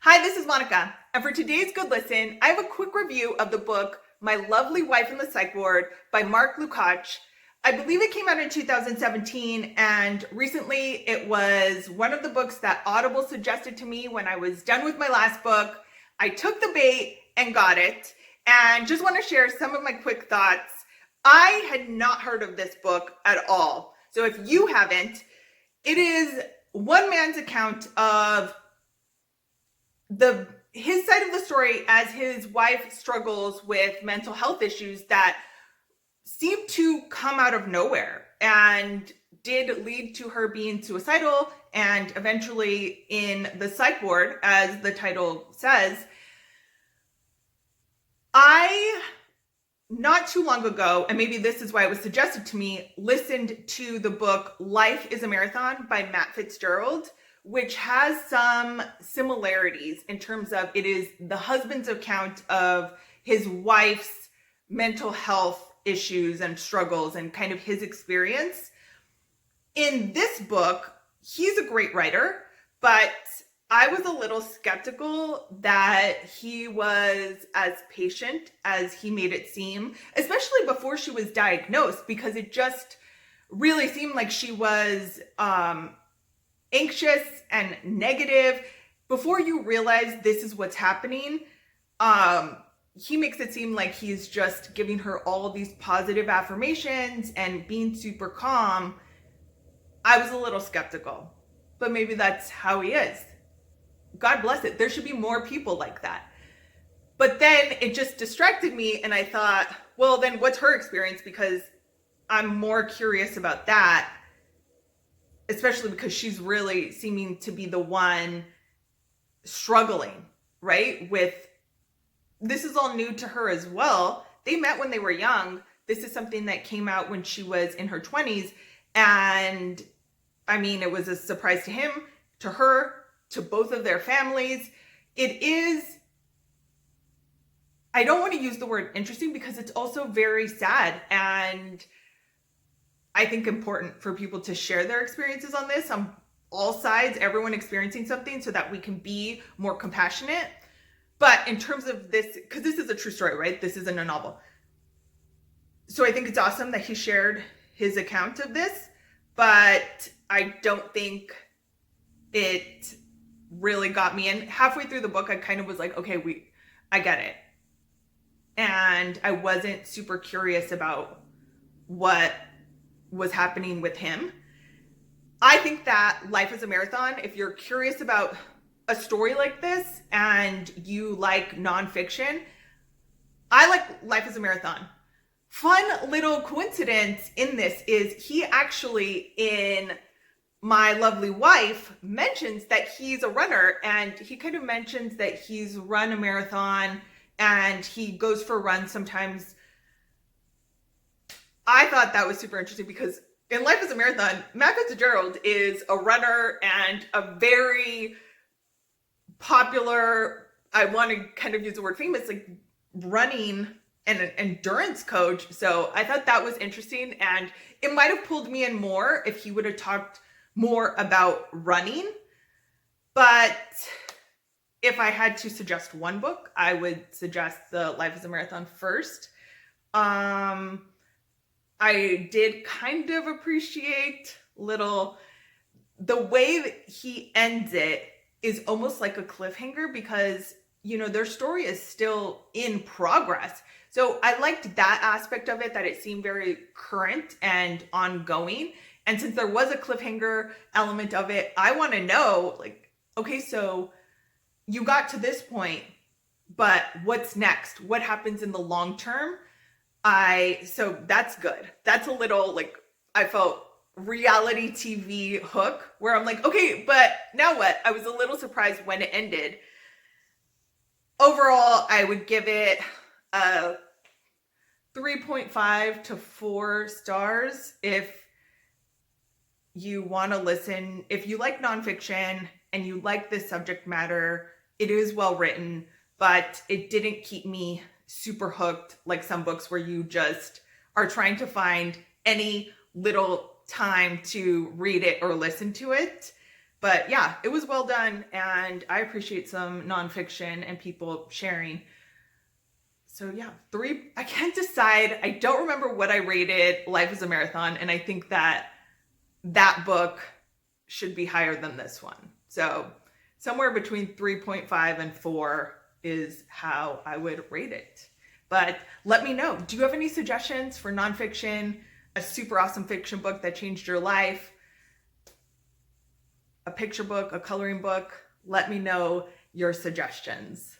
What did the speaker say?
Hi, this is Monica, and for today's Good Listen, I have a quick review of the book My Lovely Wife in the Psych Ward by Mark Lukach. I believe it came out in 2017, and recently it was one of the books that Audible suggested to me when I was done with my last book. I took the bait and got it, and just want to share some of my quick thoughts. I had not heard of this book at all, so if you haven't, it is one man's account of his side of the story as his wife struggles with mental health issues that seemed to come out of nowhere and did lead to her being suicidal and eventually in the psych ward, as the title says. I, not too long ago, and maybe this is why it was suggested to me, listened to the book Life is a Marathon by Matt Fitzgerald, which has some similarities in terms of it is the husband's account of his wife's mental health issues and struggles and kind of his experience. In this book, he's a great writer, but I was a little skeptical that he was as patient as he made it seem, especially before she was diagnosed, because it just really seemed like she was anxious and negative. Before you realize this is what's happening, he makes it seem like he's just giving her all these positive affirmations and being super calm. I was a little skeptical, but maybe that's how he is. God bless it. There should be more people like that. But then it just distracted me, and I thought, well, then what's her experience? Because I'm more curious about that, especially because she's really seeming to be the one struggling, right? This is all new to her as well. They met when they were young. This is something that came out when she was in her 20s. And I mean, it was a surprise to him, to her, to both of their families. It is, I don't want to use the word interesting because it's also very sad, and I think important for people to share their experiences on this, on all sides, everyone experiencing something, so that we can be more compassionate. But in terms of this, because this is a true story, right? This isn't a novel. So I think it's awesome that he shared his account of this, but I don't think it really got me in. Halfway through the book, I kind of was like, okay, I get it. And I wasn't super curious about what was happening with him. I think that Life is a Marathon, if you're curious about a story like this and you like nonfiction, I like Life is a Marathon. Fun little coincidence in this is he actually, in My Lovely Wife, mentions that he's a runner, and he kind of mentions that he's run a marathon and he goes for runs sometimes. I thought that was super interesting because in Life is a Marathon, Matt Fitzgerald is a runner and a very popular, I want to kind of use the word famous, like running and an endurance coach. So I thought that was interesting, and it might have pulled me in more if he would have talked more about running. But if I had to suggest one book, I would suggest the Life is a Marathon first. I did kind of appreciate the way that he ends it is almost like a cliffhanger, because, you know, their story is still in progress. So I liked that aspect of it, that it seemed very current and ongoing. And since there was a cliffhanger element of it, I want to know, like, okay, so you got to this point, but what's next? What happens in the long term? So that's good. That's a little, like, I felt reality TV hook where I'm like, okay, but now what? I was a little surprised when it ended. Overall, I would give it a 3.5 to 4 stars. If you want to listen, if you like nonfiction and you like this subject matter, it is well written, but it didn't keep me super hooked like some books where you just are trying to find any little time to read it or listen to it. But yeah, it was well done, and I appreciate some nonfiction and people sharing. So yeah, 3, I can't decide. I don't remember what I rated Life is a Marathon, and I think that book should be higher than this one. So somewhere between 3.5 and 4 is how I would rate it. But let me know, do you have any suggestions for nonfiction, a super awesome fiction book that changed your life, a picture book, a coloring book? Let me know your suggestions.